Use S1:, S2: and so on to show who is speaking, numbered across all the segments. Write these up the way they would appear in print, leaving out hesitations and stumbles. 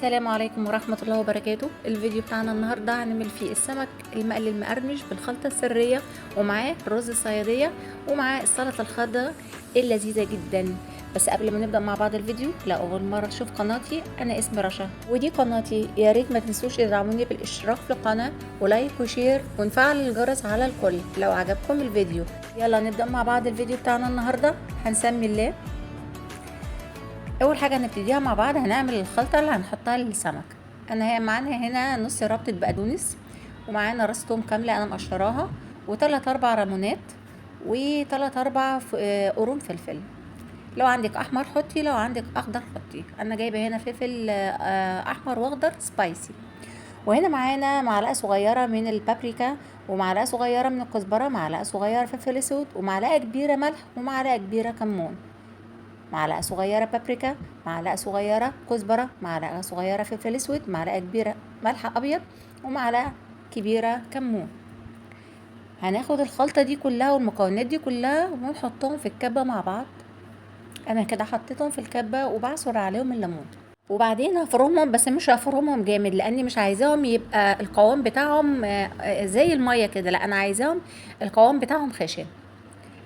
S1: السلام عليكم ورحمة الله وبركاته. الفيديو بتاعنا النهاردة هنعمل فيه السمك المقلي المقرمش بالخلطة السرية، ومعاه الرز الصيادية، ومعاه السلطة الخضراء اللذيذة جدا. بس قبل ما نبدأ مع بعض الفيديو، لو أول مرة تشوف قناتي، أنا اسمي رشا ودي قناتي. يا ريت ما تنسوش تدعموني بالاشتراك في القناة ولايك وشير ونفعل الجرس على الكل لو عجبكم الفيديو. يلا نبدأ مع بعض الفيديو بتاعنا النهاردة. هنسمي الله. اول حاجه هنبتديها مع بعض، هنعمل الخلطه اللي هنحطها للسمك. معانا هنا نص ربطه بقدونس، ومعانا راس توم كامله انا مقشراها، وثلاث اربع ليمونات، وثلاث اربع قرون فلفل. لو عندك احمر حطي، لو عندك اخضر حطي. انا جايبه هنا فلفل احمر واخضر سبايسي. وهنا معانا معلقه صغيره من البابريكا، ومعلقه صغيره من الكزبره، معلقه صغيره فلفل اسود، ومعلقه كبيره ملح، ومعلقه كبيره كمون، معلقه صغيره بابريكا، معلقه صغيره كزبره، معلقه صغيره فلفل اسود، معلقه كبيره ملح ابيض، ومعلقه كبيره كمون. هناخد الخلطه دي كلها والمكونات دي كلها ونحطهم في الكبه مع بعض. انا كده حطيتهم في الكبه وبعصر عليهم الليمون، وبعدين هفرمهم، بس مش هفرمهم جامد لاني مش عايزاهم يبقى القوام بتاعهم زي الميه كده، لا انا عايزاهم القوام بتاعهم خشن.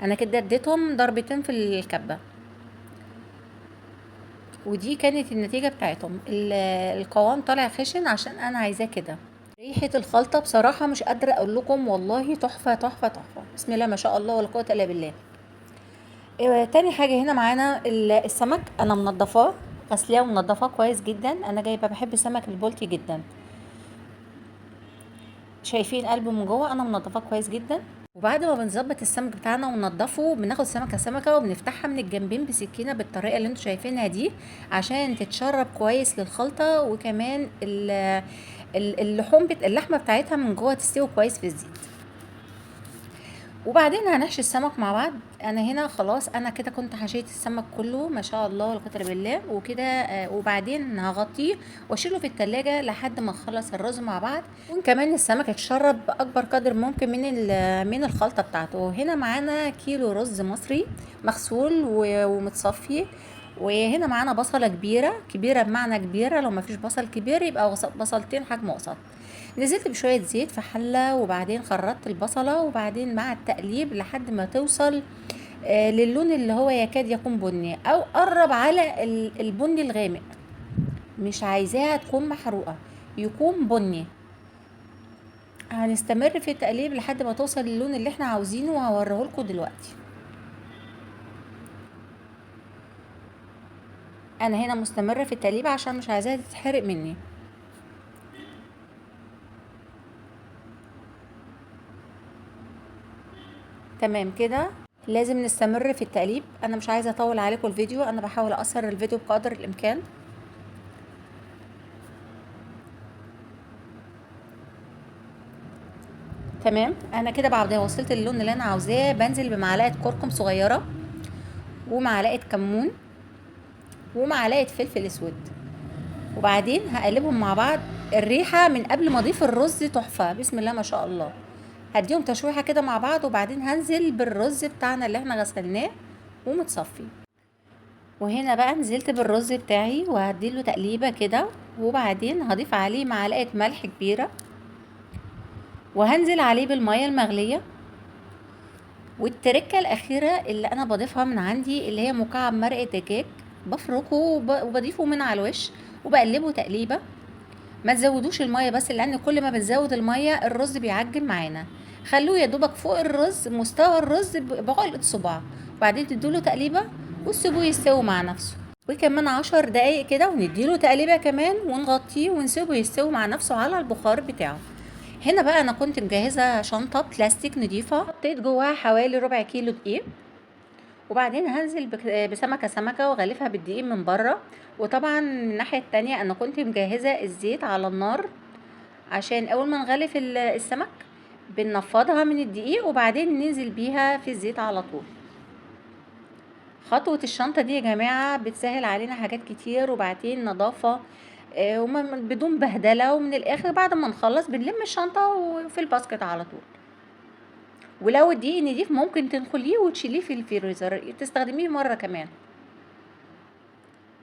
S1: انا كده اديتهم ضربتين في الكبه، ودي كانت النتيجة بتاعتهم. القوام طالع خشن عشان انا عايزاه كده. ريحة الخلطة بصراحة مش قادرة اقول لكم، والله تحفة تحفة تحفة، بسم الله ما شاء الله ولا قوة الا بالله. تاني حاجة هنا معانا السمك. انا منضفاه، غسلاه ومنضفاه كويس جدا. انا جايبة بحب السمك البلطي جدا. شايفين قلبه من جوه، انا منضفاه كويس جدا. وبعد ما بنظبط السمك بتاعنا وننضفه، بناخد سمكه سمكه وبنفتحها من الجنبين بسكينه بالطريقه اللي انتوا شايفينها دي، عشان تتشرب كويس للخلطه، وكمان اللحمه بتاعتها من جوه تستوي كويس في الزيت. وبعدين هنحشي السمك مع بعض. انا هنا خلاص، انا كده كنت حشيت السمك كله ما شاء الله ولا قدر بالله وكده. وبعدين هغطيه واشيله في التلاجة لحد ما نخلص الرز مع بعض، وكمان السمك يتشرب اكبر قدر ممكن من الخلطه بتاعته. هنا معانا كيلو رز مصري مغسول ومتصفي. وهنا معانا بصله كبيره كبيره، بمعنى كبيره، لو ما فيش بصل كبير يبقى بصلتين حجم وسط. نزلت بشوية زيت في حلة، وبعدين خرطت البصلة، وبعدين مع التقليب لحد ما توصل للون اللي هو يكاد يكون بني او قرب على البني الغامق. مش عايزاها تكون محروقة، يكون بني. هنستمر في التقليب لحد ما توصل للون اللي احنا عاوزينه، وهوريه لكم دلوقتي. انا هنا مستمرة في التقليب عشان مش عايزاها تتحرق مني. تمام كده، لازم نستمر في التقليب. انا مش عايزه اطول عليكم الفيديو، انا بحاول اقصر الفيديو بقدر الامكان. تمام، انا كده بعد ما وصلت للون اللي انا عاوزاه، بنزل بمعلقه كركم صغيره، ومعلقه كمون، ومعلقه فلفل اسود، وبعدين هقلبهم مع بعض. الريحه من قبل ما اضيف الرز تحفه، بسم الله ما شاء الله. هديهم تشويحه كده مع بعض، وبعدين هنزل بالرز بتاعنا اللي احنا غسلناه ومتصفي. وهنا بقى نزلت بالرز بتاعي وهديله تقليبه كده، وبعدين هضيف عليه معلقه ملح كبيره، وهنزل عليه بالميه المغليه. والتركه الاخيره اللي انا بضيفها من عندي، اللي هي مكعب مرق دجاج، بفركه وبضيفه من على الوش، وبقلبه تقليبه. ما تزودوش الميه، بس لان كل ما بنزود الميه الرز بيعجن معانا. خلوه يا دوبك فوق الرز، مستوى الرز بعقله صباع، وبعدين تدوله تقليبه وتسيبوه يستوي مع نفسه. وكمان 10 دقايق كده، ونديله تقليبه كمان ونغطيه ونسيبه يستوي مع نفسه على البخار بتاعه. هنا بقى انا كنت مجهزه شنطه بلاستيك نضيفه، حطيت جواها حوالي ربع كيلو دقيق، وبعدين هنزل بسمكه سمكه واغلفها بالدقيق من بره. وطبعا من الناحيه التانية انا كنت مجهزه الزيت على النار، عشان اول ما نغلف السمك بنفضها من الدقيق، وبعدين ننزل بيها في الزيت على طول. خطوه الشنطه دي يا جماعه بتسهل علينا حاجات كتير، وبعدين نظافه بدون بهدله. ومن الاخر بعد ما نخلص بنلم الشنطه وفي الباسكت على طول. ولو الدقيق نضيف ممكن تنخليه وتشيليه في الفريزر تستخدميه مره كمان.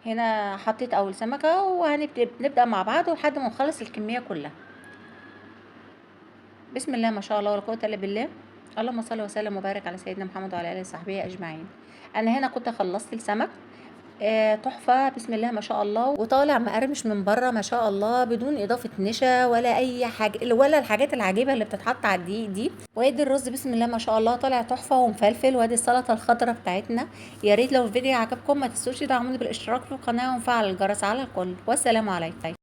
S1: هنا حطيت اول سمكة وهنبدأ مع بعض لحد ما نخلص الكمية كلها. بسم الله ما شاء الله ولا قوة الا بالله. اللهم صل وسلم وبارك على سيدنا محمد وعلى اله وصحبه اجمعين. انا هنا كنت خلصت السمك. تحفة بسم الله ما شاء الله، وطالع مقرمش من بره ما شاء الله، بدون اضافة نشا ولا اي حاجة ولا الحاجات العجيبة اللي بتتحط على الدقيق دي. وادي الرز بسم الله ما شاء الله طالع تحفة ومفلفل، وادي السلطة الخضراء بتاعتنا. يا ريت لو الفيديو عجبكم ما تنسوش تدعموني بالاشتراك في القناة ومفعل الجرس على الكل، والسلام عليكم.